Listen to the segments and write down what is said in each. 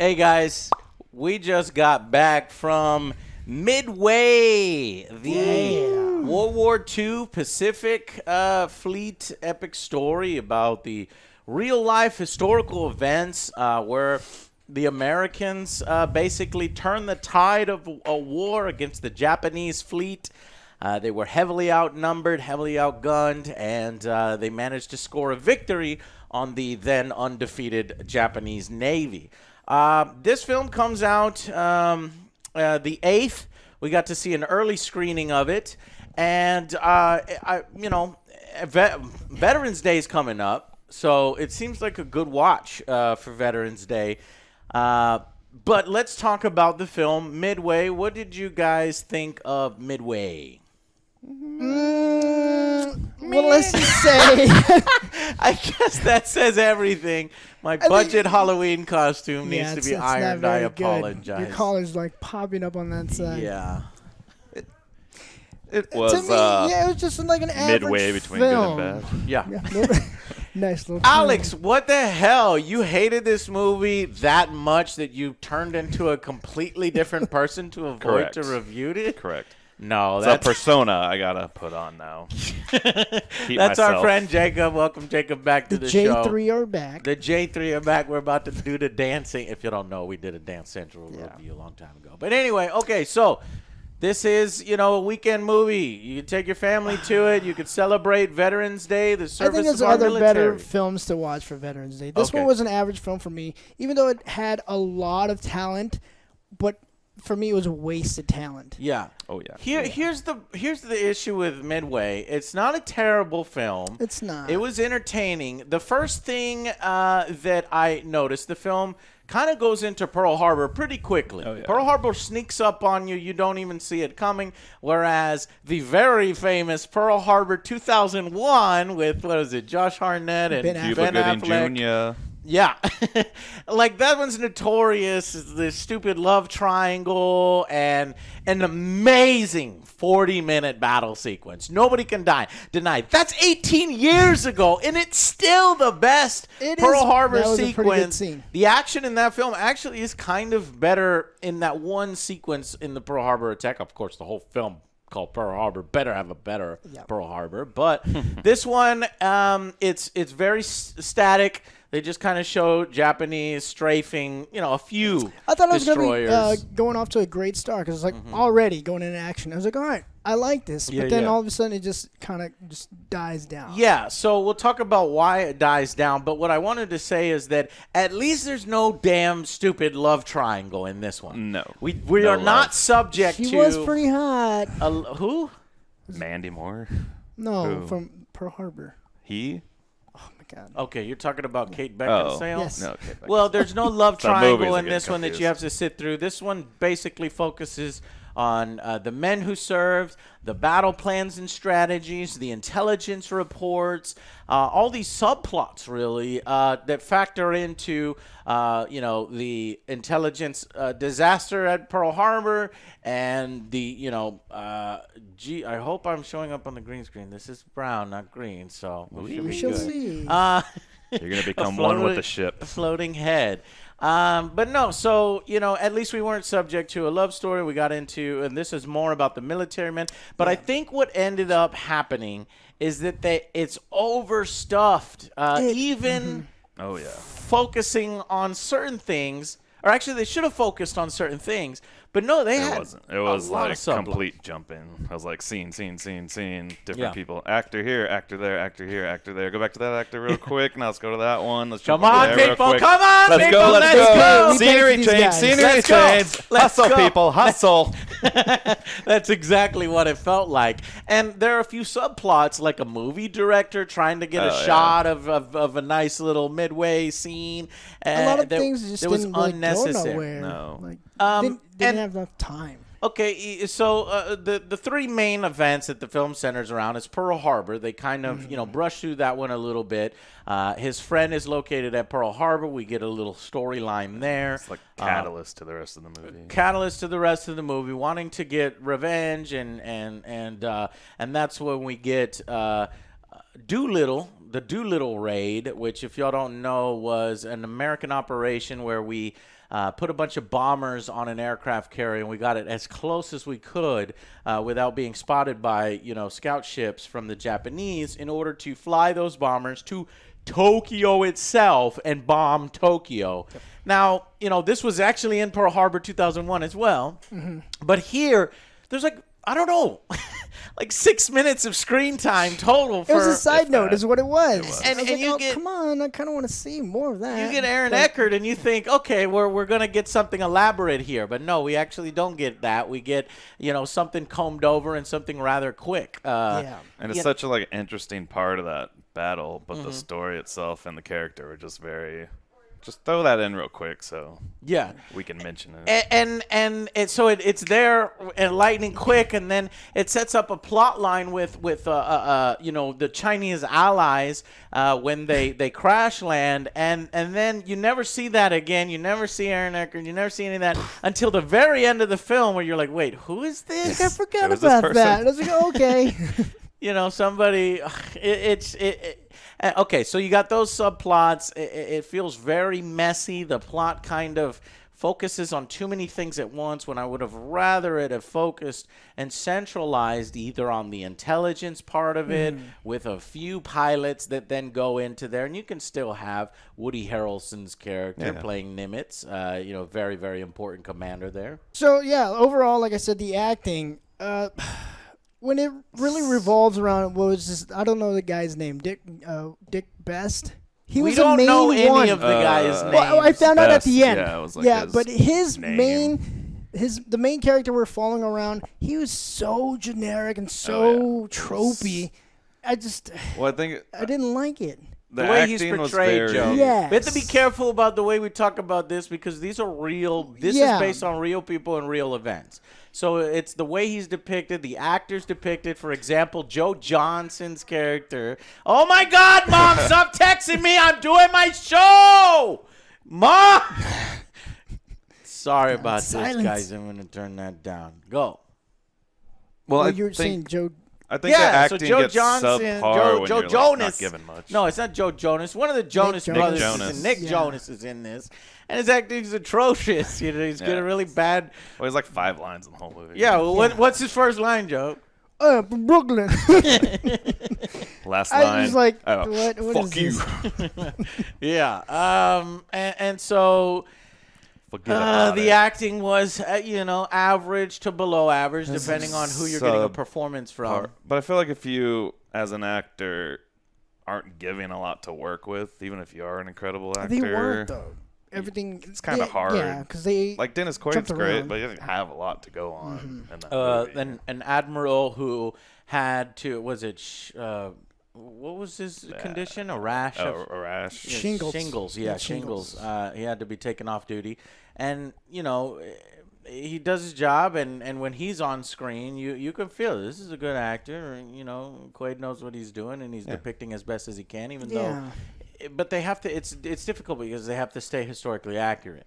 Hey guys, we just got back from Midway, the World War II Pacific Fleet epic story about the real-life historical events where the Americans basically turned the tide of a war against the Japanese fleet. They were heavily outnumbered, heavily outgunned, and they managed to score a victory on the then undefeated Japanese Navy. This film comes out the 8th. We got to see an early screening of it. And, Veterans Day is coming up. So it seems like a good watch for Veterans Day. But let's talk about the film Midway. What did you guys think of Midway? Well, let's just say. I guess that says everything. My budget Halloween costume needs to be ironed. I apologize. Your collar's like popping up on that side. Yeah. It was to me, it was just like an average midway between film. good and bad. Yeah. Nice little Alex, film. what the hell? You hated this movie that much that you turned into a completely different person to avoid Correct. to review it? Correct. No, It's a that's persona I gotta put on now. that's our friend Jacob. Welcome, Jacob, back to the show. The J3 are back. The J3 are back. We're about to do the dancing. If you don't know, we did a Dance Central review a long time ago. But anyway, okay, so this is, a weekend movie. You can take your family to it. You could celebrate Veterans Day, the I service think there's of our other military. better films to watch for Veterans Day. This one was an average film for me, even though it had a lot of talent, but for me it was wasted talent. Yeah. Oh yeah. Here's the issue with Midway. It's not a terrible film. It's not. It was entertaining. The first thing that I noticed, the film kind of goes into Pearl Harbor pretty quickly. Oh, yeah. Pearl Harbor sneaks up on you. You don't even see it coming. Whereas the very famous Pearl Harbor 2001 with, what is it, Josh Hartnett and Ben Cuba Ben Gooding Affleck. Jr. Yeah. Like, that one's notorious. The stupid love triangle and an amazing 40-minute battle sequence. Nobody can deny. That's 18 years ago, and it's still the best Pearl Harbor that was a pretty good sequence. scene. The action in that film actually is kind of better in that one sequence in the Pearl Harbor attack. Of course, the whole film called Pearl Harbor better have a better Pearl Harbor. But this one, it's very static. They just kind of show Japanese strafing, a few I thought it was destroyers. going to be going off to a great start because it's like already going into action. I was like, all right, I like this. But then all of a sudden it just kind of just dies down. Yeah, so we'll talk about why it dies down. But what I wanted to say is that at least there's no damn stupid love triangle in this one. No. We No are love. not subject to. She was pretty hot. Who? Mandy Moore. No, Who? from Pearl Harbor. He? Oh, my God. Okay, you're talking about Kate Oh. Beckinsale? Yes. No. Okay, Well, there's no love Some triangle movies in I this get one that you have to sit through. This one basically focuses on the men who served, the battle plans and strategies, the intelligence reports, all these subplots really that factor into the intelligence disaster at Pearl Harbor and the I hope I'm showing up on the green screen. This is brown, not green, so We shall see. You're gonna become one with the ship. Floating head. But no, so, at least we weren't subject to a love story. We got into, and this is more about the military men. But I think what ended up happening is that it's overstuffed. Even Oh yeah. focusing on certain things, or actually they should have focused on certain things, but no, they had It wasn't. It was a lot like of subplots. complete jumping. I was like scene. Different Yeah. people. Actor here, actor there, actor here, actor there. Go back to that actor real quick. Now let's go to that one. Let's Come jump over on, there real people. quick. Come on, Let's people. go. Let's Let's go. go. We Scenery paid for these change. guys. Scenery Let's go. change. Let's Hustle, go. people. Hustle. That's exactly what it felt like. And there are a few subplots, like a movie director trying to get a shot of a nice little Midway scene. A lot of that- things just that was didn't really go unnecessary. nowhere. No. Like, And- didn't have enough time. Okay, so the three main events that the film centers around is Pearl Harbor. They kind of, brush through that one a little bit. His friend is located at Pearl Harbor. We get a little storyline there. It's like catalyst to the rest of the movie. Catalyst to the rest of the movie, wanting to get revenge, and that's when we get Doolittle, the Doolittle Raid, which, if y'all don't know, was an American operation where we put a bunch of bombers on an aircraft carrier, and we got it as close as we could without being spotted by, scout ships from the Japanese in order to fly those bombers to Tokyo itself and bomb Tokyo. Yep. Now, this was actually in Pearl Harbor 2001 as well. Mm-hmm. But here, there's I don't know, 6 minutes of screen time total. It was a side note is what it was. And you get, come on, I kind of want to see more of that. You get Aaron Eckhart and you think, okay, we're going to get something elaborate here. But no, we actually don't get that. We get, something combed over and something rather quick. And it's such a interesting part of that battle, but the story itself and the character were just very... Just throw that in real quick so we can mention it. And it's there and lightning quick, and then it sets up a plot line with the Chinese allies when they crash land, and then you never see that again. You never see Aaron Eckhart. You never see any of that until the very end of the film, where you're like, wait, who is this? I forgot about that. I was like, okay. Somebody. Okay, so you got those subplots. It feels very messy. The plot kind of focuses on too many things at once when I would have rather it have focused and centralized either on the intelligence part of it with a few pilots that then go into there. And you can still have Woody Harrelson's character playing Nimitz, very, very important commander there. So, overall, like I said, the acting... when it really revolves around what was this, I don't know the guy's name, Dick Best. We don't know any of the guy's names. Well, I found out at the end. Yeah, it was his but his name. The main character we're following around, he was so generic and so tropey. I didn't like it. The way he's portrayed, Joe. Yes. We have to be careful about the way we talk about this because these are real. This is based on real people and real events. So it's the way he's depicted, the actors depicted. For example, Joe Johnson's character. Oh, my God, Mom, stop texting me. I'm doing my show. Mom. Sorry about this, guys. I'm going to turn that down. Go. Well, you were saying Joe. I think the acting so Joe gets Johnson, subpar when Joe you're Jonas. not given much. No, it's not Joe Jonas. One of the Jonas brothers. Nick Jonas is in this. And his acting is atrocious. He's got a really bad... Well, he's 5 lines in the whole movie. Yeah, well, what's his first line, Joe? From Brooklyn. Last line. I was like, what fuck you. And so... the acting was, average to below average, depending on who you're getting a performance from. But I feel like if you, as an actor, aren't giving a lot to work with, even if you are an incredible actor. They weren't, though. Everything. It's kind of hard. Yeah, because they. Dennis Quaid's great, but he doesn't have a lot to go on in that movie. An admiral who had to, what was his condition? A rash? A rash. Shingles. Shingles. He had to be taken off duty. And, he does his job, and when he's on screen, you can feel this is a good actor. Quaid knows what he's doing, and he's depicting as best as he can, even though... But they have to. It's difficult because they have to stay historically accurate,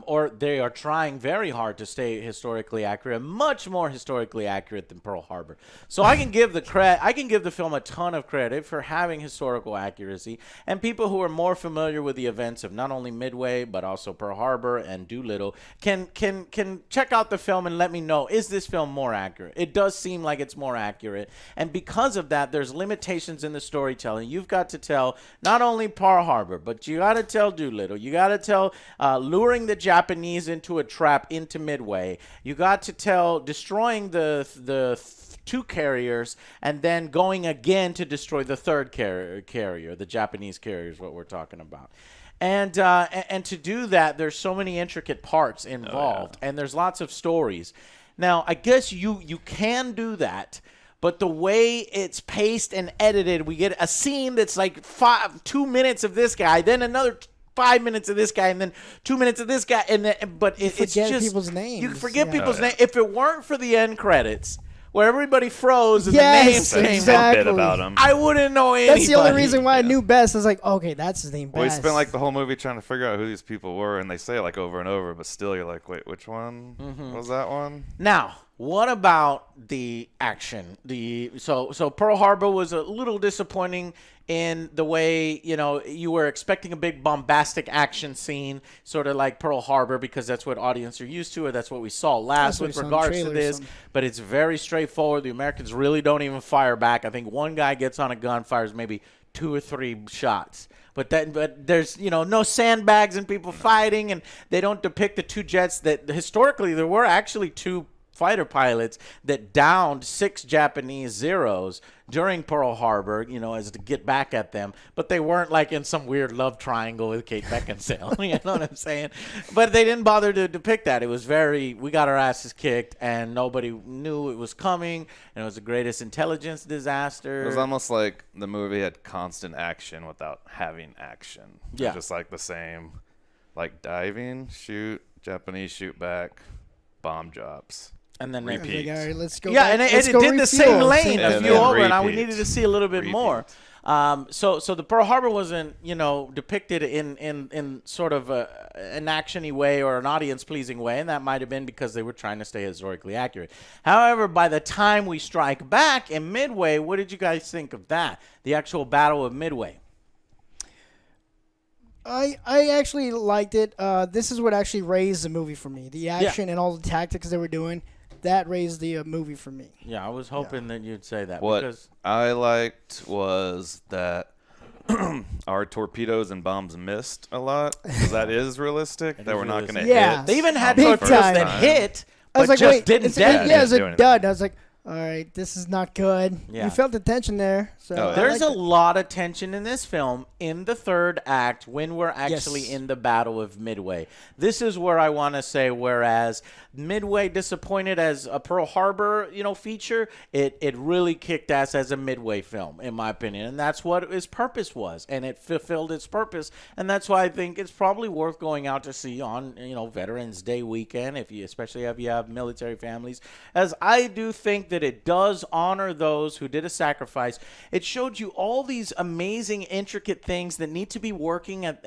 or they are trying very hard to stay historically accurate, much more historically accurate than Pearl Harbor. So I can give the film a ton of credit for having historical accuracy, and people who are more familiar with the events of not only Midway but also Pearl Harbor and Doolittle can check out the film and let me know, is this film more accurate? It does seem like it's more accurate, and because of that, there's limitations in the storytelling. You've got to tell not only Pearl Harbor, but you got to tell Doolittle. You got to tell luring the Japanese into a trap into Midway. You got to tell destroying the 2 carriers and then going again to destroy the 3rd carrier, the Japanese carrier is what we're talking about. And to do that, there's so many intricate parts involved, and there's lots of stories. Now, I guess you can do that, but the way it's paced and edited, we get a scene that's 2 minutes of this guy, then another 5 minutes of this guy, and then 2 minutes of this guy, and then it's just people's names. You forget people's names. If it weren't for the end credits, where everybody froze and the names came exactly. About him. I wouldn't know anybody. That's the only reason why I knew Best. I was like, okay, that's his name, Best. Well, we spent the whole movie trying to figure out who these people were, and they say it over and over, but still you're like, wait, which one was that one? Now, What about the action? So Pearl Harbor was a little disappointing in the way, you were expecting a big bombastic action scene, sort of like Pearl Harbor, because that's what audience are used to, or that's what we saw last with regards to this. But it's very straightforward. The Americans really don't even fire back. I think one guy gets on a gun, fires maybe 2 or 3 shots. But there's no sandbags and people fighting, and they don't depict the 2 jets that historically there were actually 2 fighter pilots that downed 6 Japanese Zeros during Pearl Harbor, as to get back at them. But they weren't like in some weird love triangle with Kate Beckinsale. You know what I'm saying? But they didn't bother to depict that. It was we got our asses kicked, and nobody knew it was coming, and it was the greatest intelligence disaster. It was almost like the movie had constant action without having action. Yeah. Just like the same, like diving, shoot, Japanese shoot back, bomb drops. And then repeat. All right, let's go. Yeah, back. and it did the same lane a few over, and we needed to see a little bit more. So the Pearl Harbor wasn't, depicted in sort of an action-y way or an audience-pleasing way, and that might have been because they were trying to stay historically accurate. However, by the time we strike back in Midway, what did you guys think of that? The actual Battle of Midway. I actually liked it. This is what actually raised the movie for me. The action and all the tactics they were doing. That raised the movie for me. Yeah, I was hoping that you'd say that. What I liked was that our torpedoes and bombs missed a lot, because that is realistic. That we're not going to hit. They even had torpedoes that hit, but just didn't detonate. Yeah, it was a dud. I was like, all right, this is not good. Yeah. You felt the tension there. So there's a lot of tension in this film in the 3rd act when we're actually in the Battle of Midway. This is where I want to say, whereas Midway disappointed as a Pearl Harbor, feature, it really kicked ass as a Midway film, in my opinion. And that's what its purpose was. And it fulfilled its purpose. And that's why I think it's probably worth going out to see on, Veterans Day weekend, especially if you have military families, as I do think that it does honor those who did a sacrifice. It showed you all these amazing, intricate things that need to be working at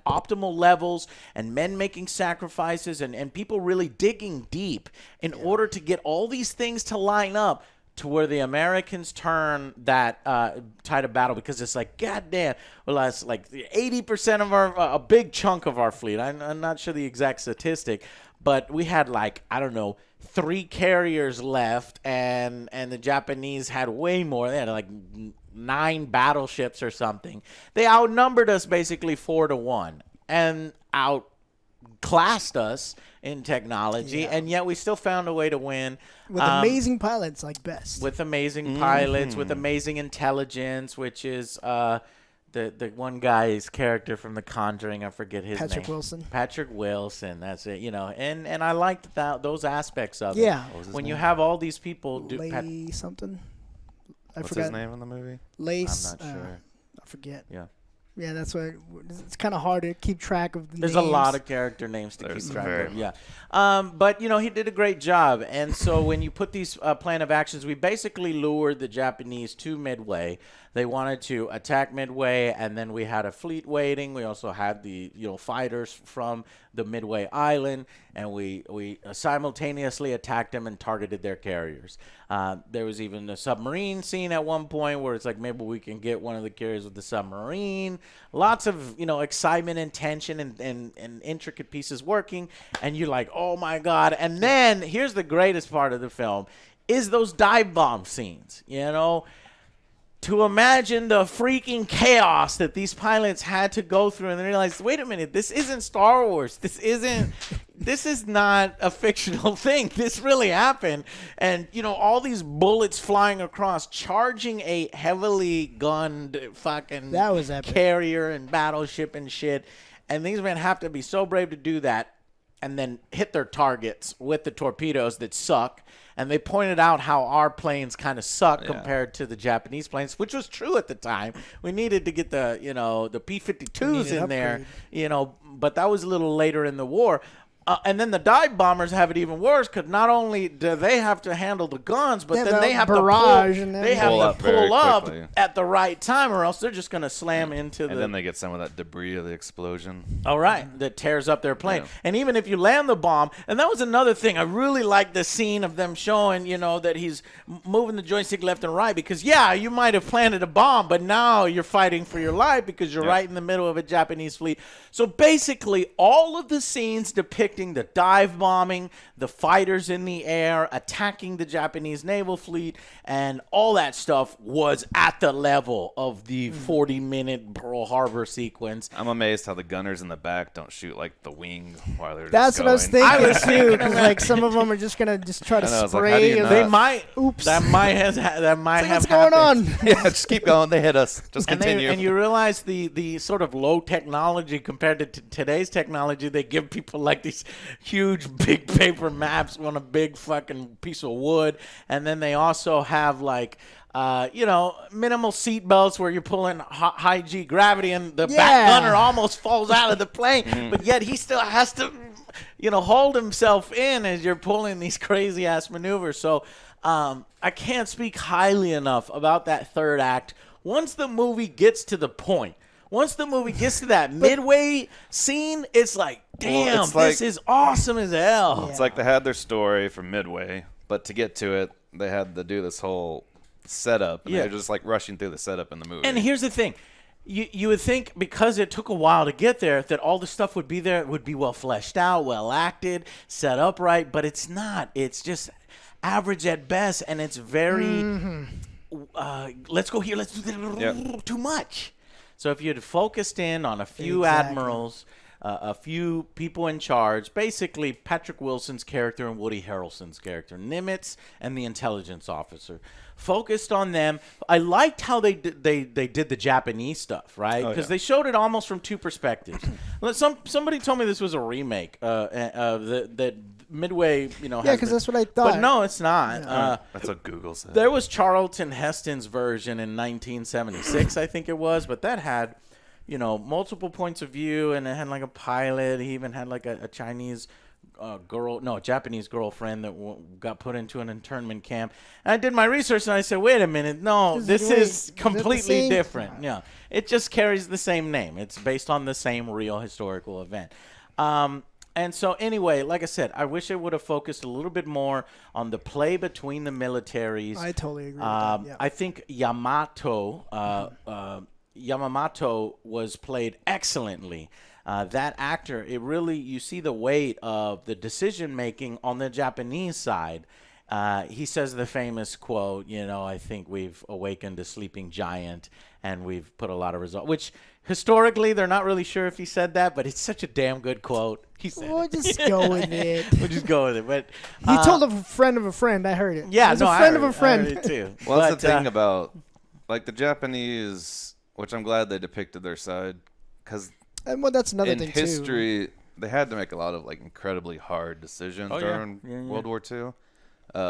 optimal levels, and men making sacrifices, and people really digging deep in order to get all these things to line up to where the Americans turn that tide of battle, because it's like, goddamn, well, that's like 80% of a big chunk of our fleet. I'm not sure the exact statistic, but we had 3 carriers left, and the Japanese had way more. They had 9 battleships or something. They outnumbered us basically 4-1 and outclassed us in technology, and yet we still found a way to win. With amazing pilots like Best. With amazing pilots, with amazing intelligence, which is the one guy's character from The Conjuring. I forget his name. Patrick Wilson. That's it. And I liked those aspects of it. Yeah. When you have all these people something. What's his name in the movie? Lace. I'm not sure. I forget. Yeah. Yeah, that's why it's kind of hard to keep track of the There's names. a lot of character names to keep track of. Yeah. But, he did a great job. And so when you put these plan of actions, we basically lured the Japanese to Midway. They wanted to attack Midway, and then we had a fleet waiting. We also had the fighters from the Midway Island, and we simultaneously attacked them and targeted their carriers. There was even a submarine scene at one point where it's like, maybe we can get one of the carriers with the submarine. Lots of excitement and tension and intricate pieces working, and you're like, oh my God. And then here's the greatest part of the film is those dive bomb scenes. To imagine the freaking chaos that these pilots had to go through, and then realize, wait a minute, this isn't Star Wars. This is not a fictional thing. This really happened. And, all these bullets flying across, charging a heavily gunned fucking that was epic. Carrier and battleship and shit. And these men have to be so brave to do that and then hit their targets with the torpedoes that suck. And they pointed out how our planes kind of suck compared to the Japanese planes, which was true at the time. We needed to get the P-52s in there, but that was a little later in the war. And then the dive bombers have it even worse because not only do they have to handle the guns, but then they have to pull up at the right time, or else they're just going to slam into the. And then they get some of that debris of the explosion. All right, that tears up their plane. Yeah. And even if you land the bomb, and that was another thing. I really like the scene of them showing, that he's moving the joystick left and right because, you might have planted a bomb, but now you're fighting for your life because you're right in the middle of a Japanese fleet. So basically, all of the scenes depicting the dive bombing, the fighters in the air, attacking the Japanese naval fleet, and all that stuff was at the level of the 40-minute Pearl Harbor sequence. I'm amazed how the gunners in the back don't shoot like the wing while they're That's just what I was thinking too, because like some of them are just gonna try to spray. Like, they might. Oops. That might have happened. What's going on? Yeah, just keep going. They hit us. Just continue. And you realize the sort of low technology compared to today's technology. They give people like these huge big paper maps on a big fucking piece of wood, and then they also have like minimal seat belts where you're pulling high G gravity, and the back gunner almost falls out of the plane, but yet he still has to hold himself in as you're pulling these crazy ass maneuvers. So I can't speak highly enough about that third act. Once the movie gets to the point, once the movie gets to that Midway scene, it's like, damn, this is awesome as hell. It's like they had their story from Midway, but to get to it, they had to do this whole setup. And they're just like rushing through the setup in the movie. And here's the thing. You would think because it took a while to get there that all the stuff would be there, would be well fleshed out, well acted, set up right, but it's not. It's just average at best, and it's very let's go here, let's do that, too much. So if you had focused in on a few admirals, a few people in charge, basically Patrick Wilson's character and Woody Harrelson's character, Nimitz and the intelligence officer, focused on them. I liked how they did the Japanese stuff, right? Because they showed it almost from two perspectives. Somebody told me this was a remake that Midway, because that's what I thought. But no, it's not. That's what Google said. There was Charlton Heston's version in 1976, I think it was, but that had, multiple points of view, and it had like a pilot. He even had like a Chinese Japanese girlfriend that got put into an internment camp. And I did my research, and I said, wait a minute, no, this is completely different. Yeah, it just carries the same name. It's based on the same real historical event. And so anyway, like I said, I wish it would have focused a little bit more on the play between the militaries. I totally agree with that. Yeah. I think Yamamoto was played excellently. That actor, you see the weight of the decision making on the Japanese side. He says the famous quote, I think we've awakened a sleeping giant and we've put a lot of results, which historically they're not really sure if he said that, but it's such a damn good quote. He said we'll just go with it. We'll just go with it. But he told a friend of a friend. I heard it. Yeah, a friend of a friend. I heard it too. Well, that's the thing about like the Japanese, which I'm glad they depicted their side, because that's another thing in history they had to make a lot of like incredibly hard decisions during World War II.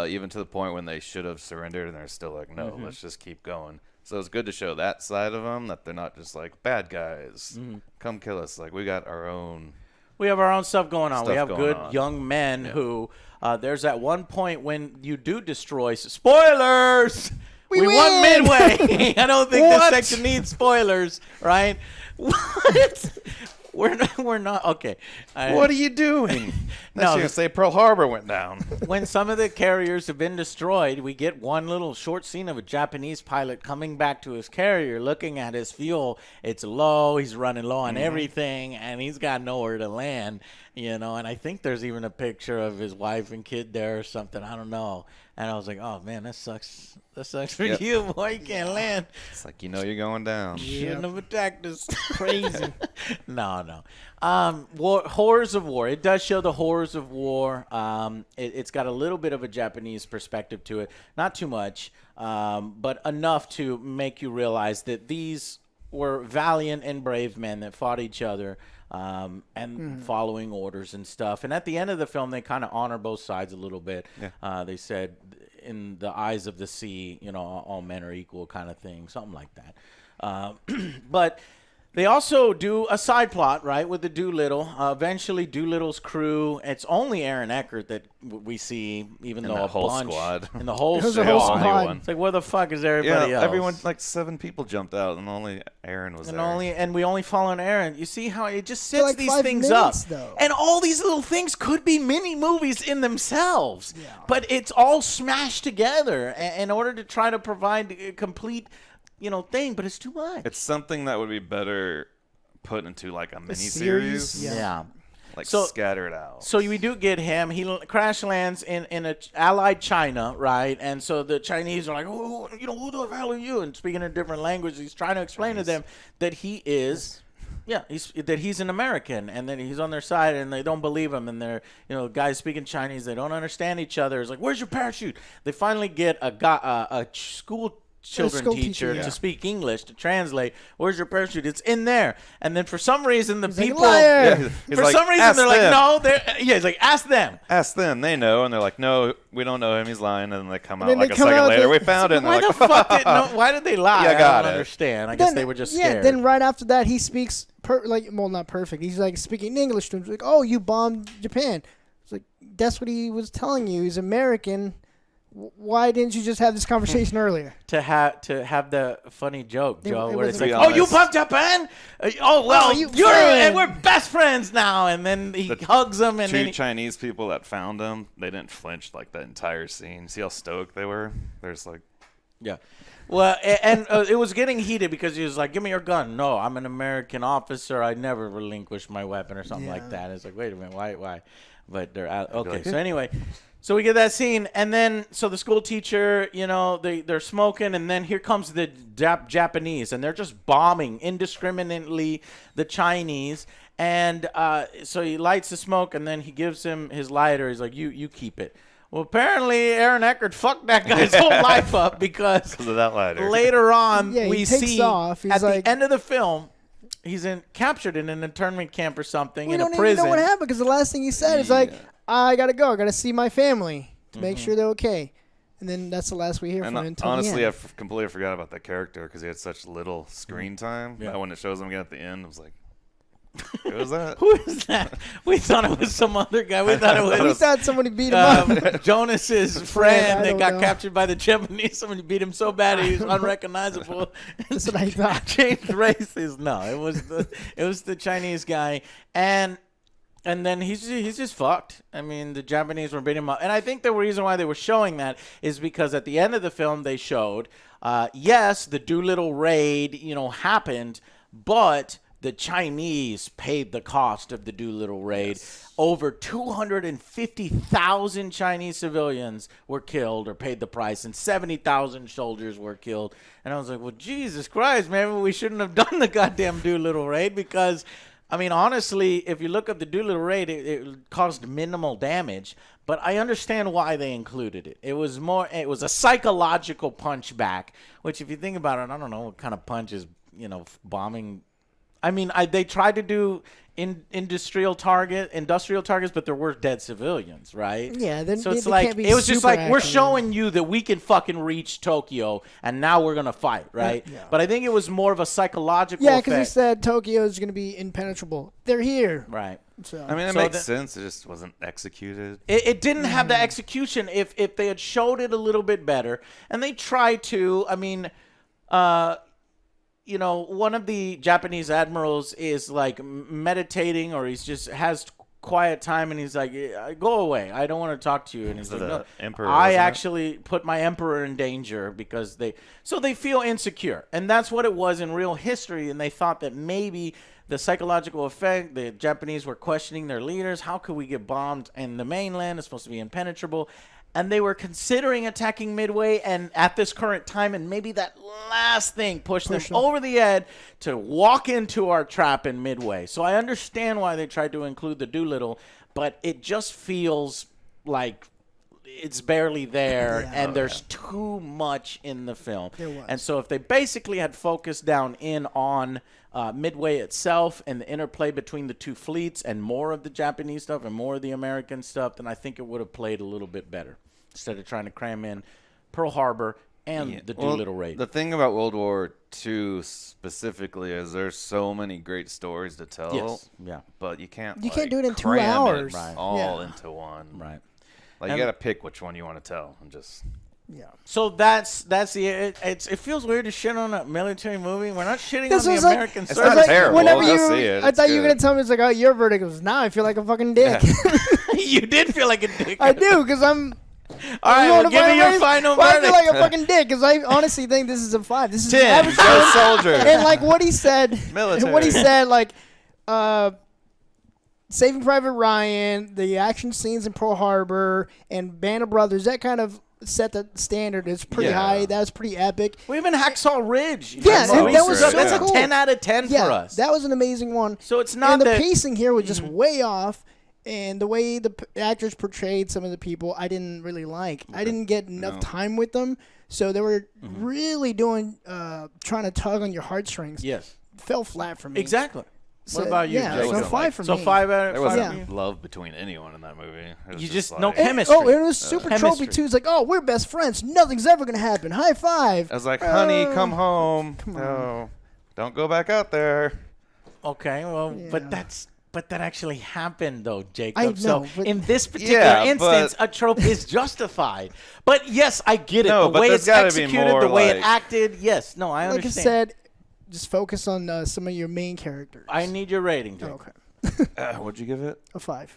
Even to the point when they should have surrendered, and they're still like, no, let's just keep going. So it's good to show that side of them, that they're not just like bad guys. Come kill us. Like we got our own. We have our own stuff going on. We have good young men who. There's at one point when you do destroy. Spoilers. We won Midway. I don't think this section needs spoilers, right? What? We're not okay. What are you doing? No, you say Pearl Harbor went down. When some of the carriers have been destroyed, we get one little short scene of a Japanese pilot coming back to his carrier, looking at his fuel. It's low. He's running low on everything, and he's got nowhere to land. And I think there's even a picture of his wife and kid there or something. I don't know. And I was like, oh, man, that sucks. That sucks for you, boy. You can't land. It's like, you're going down. Shouldn't have attacked us. Crazy. No. Horrors of war. It does show the horrors of war. It's got a little bit of a Japanese perspective to it. Not too much, but enough to make you realize that these were valiant and brave men that fought each other and following orders and stuff. And at the end of the film, they kind of honor both sides a little bit. Yeah. They said, in the eyes of the sea, all men are equal kind of thing, something like that. But They also do a side plot, right, with the Doolittle. Eventually, Doolittle's crew. It's only Aaron Eckhart that we see, even though the a whole bunch squad. in the whole There's a squad. whole squad. It's like, where the fuck is everybody else? Everyone, like 7 people jumped out, and only Aaron was there. And we only follow Aaron. You see how it just For sets like these 5 things minutes, up, though. and all these little things could be mini movies in themselves. Yeah. But it's all smashed together in order to try to provide a complete, thing. But it's too much. It's something that would be better put into like a mini series? series. Yeah. Like So- scatter it out. So we do get him. He crash lands in a allied China, right? And so the Chinese are like, oh, who the hell are you? And speaking a different language, he's trying to explain to them that he is, he's an American, and that he's on their side, and they don't believe him. And they're, guys speaking Chinese, they don't understand each other. It's like, where's your parachute? They finally get a school children teacher yeah. to speak English to translate. Where's your parachute? It's in there. And then for some reason the people liar. He's for like, some reason "Ask they're like, them." no, he's like, ask them. Ask them. They know, and they're like, no, we don't know him. He's lying. And then they come out then like they a come second out, later. they- We found it. And Why they're the like, fuck why did they lie? Yeah, I got don't it. understand. I guess they were just scared. Yeah, then right after that, he speaks, not perfect. He's like speaking English to him. He's like, oh, you bombed Japan. It's like, that's what he was telling you. He's American. Why didn't you just have this conversation earlier? to have the funny joke, Joe, it where it's was- like, To be oh, you honest- bombed Japan? Oh, well, you you're friend. and we're best friends now. And then he hugs him, and then two Chinese people that found him, they didn't flinch like that entire scene. See how stoked they were? There's like, yeah. Well, and it was getting heated because he was like, give me your gun. No, I'm an American officer. I never relinquish my weapon or something like that. It's like, wait a minute, why? But they're out. Okay, like, so anyway, so we get that scene. And then, so the school teacher, they're smoking. And then here comes the Japanese. And they're just bombing indiscriminately the Chinese. And so he lights the smoke. And then he gives him his lighter. He's like, you keep it. Well, apparently Aaron Eckhart fucked that guy's whole life up because of that lighter. later on Yeah, he we takes see off. He's at like- the end of the film he's captured in an internment camp or something We in don't a even prison. know what happened because the last thing he said is like, I got to go. I got to see my family to make sure they're okay. And then that's the last we hear from him until honestly, the I end. completely forgot about that character because he had such little screen time. Yeah. That when it shows him again at the end, I was like, who was that? Who is that? We thought it was some other guy. We thought it We was thought somebody beat him up. Jonas's I friend that don't got know. captured by the Japanese. Somebody beat him so bad he was unrecognizable. That's what I thought. Changed races. No, it was the Chinese guy, and then he's just fucked. I mean, the Japanese were beating him up, and I think the reason why they were showing that is because at the end of the film they showed, yes, the Doolittle Raid, happened, but the Chinese paid the cost of the Doolittle Raid. Yes. Over 250,000 Chinese civilians were killed or paid the price, and 70,000 soldiers were killed. And I was like, well, Jesus Christ, maybe we shouldn't have done the goddamn Doolittle Raid because, I mean, honestly, if you look up the Doolittle Raid, it caused minimal damage. But I understand why they included it. It was a psychological punch back, which if you think about it, I don't know what kind of punch is, bombing. I mean, they tried to do industrial targets, but there were dead civilians, right? Yeah, then so it's they like can't be it was just super like we're accurate. showing you that we can fucking reach Tokyo, and now we're gonna fight, right? Yeah. But I think it was more of a psychological Yeah, because he effect, said Tokyo is going to be impenetrable. They're here. right? So. I mean, it So makes the- sense. It just wasn't executed. It didn't have the execution. If they had showed it a little bit better, and they tried to, I mean, one of the Japanese admirals is like meditating, or he's just has quiet time, and he's like, go away, I don't want to talk to you. And he's like, the no, emperor, I wasn't it? actually put my emperor in danger because they feel insecure. And that's what it was in real history. And they thought that maybe the psychological effect, the Japanese were questioning their leaders. How could we get bombed in the mainland? It's supposed to be impenetrable. And they were considering attacking Midway, and at this current time, and maybe that last thing pushed them over the edge to walk into our trap in Midway. So I understand why they tried to include the Doolittle, but it just feels like it's barely there, and there's too much in the film. There was. And so if they basically had focused down in on Midway itself and the interplay between the two fleets and more of the Japanese stuff and more of the American stuff, then I think it would have played a little bit better instead of trying to cram in Pearl Harbor and the Doolittle Raid. The thing about World War II specifically is there's so many great stories to tell. Yes. Yeah. But you can't. You can't do it in 2 cram hours. It all into one. Right. Like, you got to pick which one you want to tell and just. Yeah. So that's the it feels weird to shit on a military movie. We're not shitting This on the was like- American It's service. not terrible. Whenever Go you, see it. I It's thought you were good. gonna tell me it's like, oh, your verdict was now I feel like a fucking dick. You did feel like a dick. I do because I'm. All right, well, give me your final well, verdict. I feel like a fucking dick because I honestly think this is a 5. This is 10. an average Go film. soldier. And like what he said, Military. what he said, like, Saving Private Ryan, the action scenes in Pearl Harbor, and Band of Brothers, that kind of set the standard. It's pretty high. That was pretty epic. Well, even Hacksaw Ridge. Yeah, and that was that's so a cool. 10 out of 10 Yeah, for us. that was an amazing one. So it's not and the that pacing here was just way off, and the way the actors portrayed some of the people, I didn't really like. I didn't get enough time with them, so they were really doing trying to tug on your heartstrings. Yes. Fell flat for me. Exactly. So, What about you, yeah, Jake? so 5 for So me. 5 out There of 5. wasn't love between anyone in that movie. It was You just like, no And, chemistry. oh, it was super Chemistry. tropey too. It's like, oh, we're best friends. Nothing's ever gonna happen. High five. I was like, honey, come home. No, don't go back out there. Okay, well, Yeah. but that actually happened though, Jacob. I know, so but- in this particular Yeah, instance, but- a trope is justified. But yes, I get it. No, The but way there's it's gotta be executed, more, the way it like- acted. Yes, no, I Like I understand. said, just focus on some of your main characters. I need your rating, Oh, Jacob. okay, What'd you give it? a 5.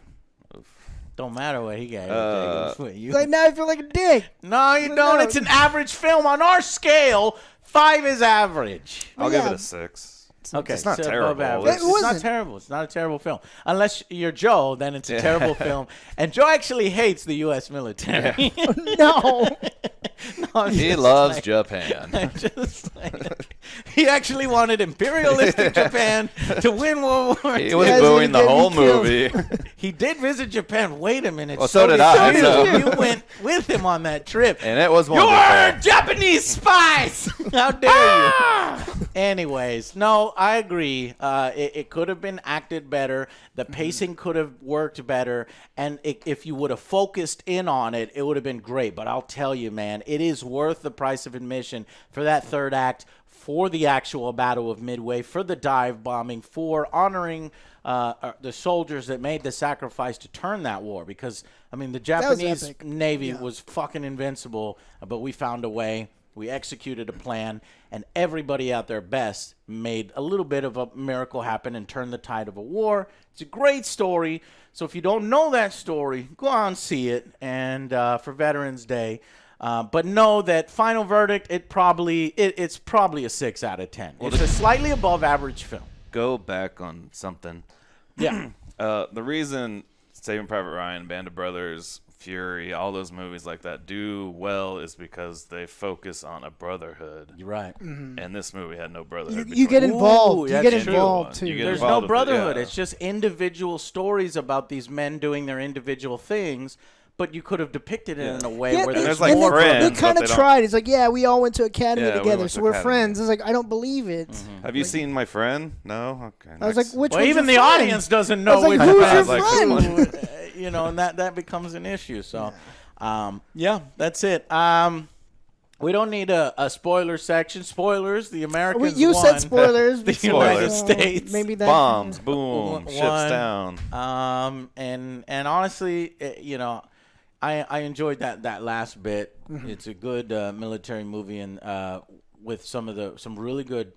Don't matter what he gave. Jacob. What you- Like now I feel like a dick. no, you don't. It's an average film on our scale. 5 is average. I'll give it yeah. a 6. Okay, It's not so above terrible. average. It It's not wasn't. terrible. It's not a terrible film. Unless you're Joe, then it's a terrible film. And Joe actually hates the U.S. military. No. No, I'm He just loves like- Japan. I'm just like- he actually wanted imperialistic Japan to win World War II. He was Guys, booing he the get me whole killed. movie. He did visit Japan. Wait a minute. Well, so did I, so. You went with him on that trip. And it was You're wonderful. Japanese spies! How dare you? Anyways, no, I agree. It could have been acted better. The pacing could have worked better. And if you would have focused in on it, it would have been great. But I'll tell you, man, it is worth the price of admission for that third act, for the actual Battle of Midway, for the dive bombing, for honoring the soldiers that made the sacrifice to turn that war. Because, I mean, the Japanese epic. Navy was fucking invincible, but we found a way. We executed a plan, and everybody at their best made a little bit of a miracle happen and turned the tide of a war. It's a great story. So if you don't know that story, go out and see it. And for Veterans Day, but know that final verdict, it's probably a 6 out of 10. It's a slightly above average film. Go back on something. Yeah. The reason Saving Private Ryan, Band of Brothers, Fury, all those movies like that do well is because they focus on a brotherhood. You're right. And this movie had no brotherhood. You get between involved. Ooh, You that's get true. involved too. You get There's involved no with it, brotherhood. yeah. It's just individual stories about these men doing their individual things, but you could have depicted it in a way where there's there's like more friends, They but kind they of don't- tried. It's like, yeah, we all went to academy Yeah, we together, went so to we're academy. friends. It's like, I don't believe it. Have you seen My Friend? No? Okay. I was next. like, which Well, one's even the your friend? audience doesn't I know was like, which who's one your is like, friend? and that becomes an issue. So, yeah, that's it. We don't need a spoiler section. Spoilers, the Americans You won. said spoilers. The before, United so States. Maybe that. Bombs, boom, One. ships down. And honestly, I enjoyed that last bit. It's a good military movie, and with some really good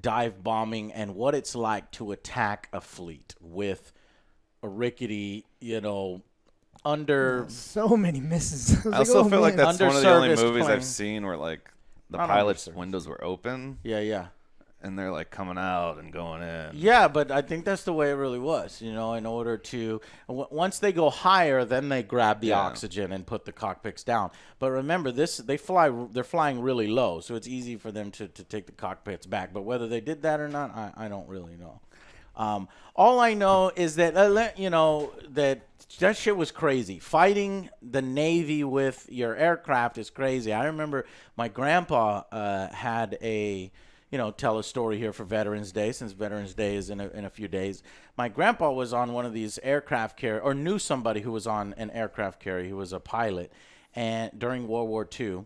dive bombing and what it's like to attack a fleet with a rickety, under. So many misses. I also feel like that's one of the only Underserviced movies plane. I've seen where like the Not pilot's underserviced. windows were open Yeah. and they're like coming out and going in. Yeah, but I think that's the way it really was. In order to once they go higher, then they grab the oxygen and put the cockpits down. But remember, they're flying really low, so it's easy for them to take the cockpits back. But whether they did that or not, I don't really know. All I know is that that shit was crazy. Fighting the Navy with your aircraft is crazy. I remember my grandpa had tell a story here for Veterans Day, since Veterans Day is in a few days. My grandpa was on one of these aircraft carrier, or knew somebody who was on an aircraft carrier. He was a pilot, and during World War II.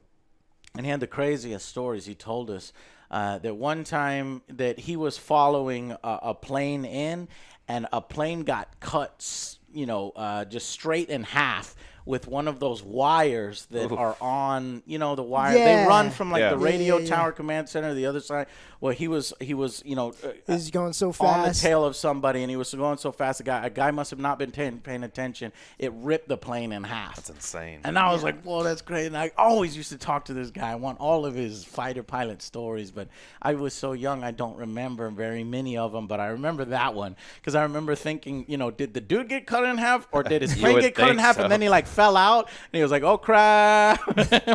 And he had the craziest stories. He told us that one time that he was following a plane in, and a plane got cut, just straight in half with one of those wires that are on, the wire. Yeah. They run from like the radio Yeah. tower command center to the other side. Well, he was, He's going so fast. on the tail of somebody, and he was going so fast. A guy must have not been paying attention. It ripped the plane in half. That's insane. And I was like, whoa, that's great. And I always used to talk to this guy. I want all of his fighter pilot stories, but I was so young, I don't remember very many of them. But I remember that one because I remember thinking, did the dude get cut in half, or did his plane get cut in half, and then he like fell out, and he was like, oh crap,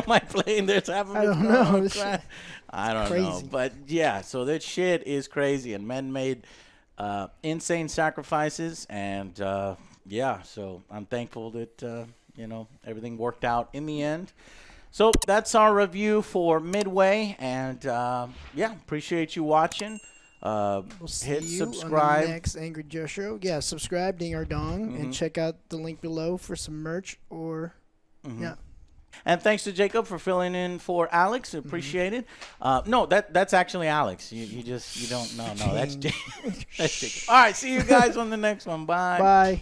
my plane, there's half of it. I don't know. Oh, crap. I don't know. But yeah, so that shit is crazy, and men made insane sacrifices, and so I'm thankful that everything worked out in the end. So that's our review for Midway, and appreciate you watching. We'll see Hit you subscribe. on the next Angry Joe Show. Yeah, subscribe, ding or dong, and check out the link below for some merch or yeah. And thanks to Jacob for filling in for Alex. Appreciate it. No, that's actually Alex. You don't know. No, that's Jacob. That's Jacob. All right, see you guys on the next one. Bye. Bye.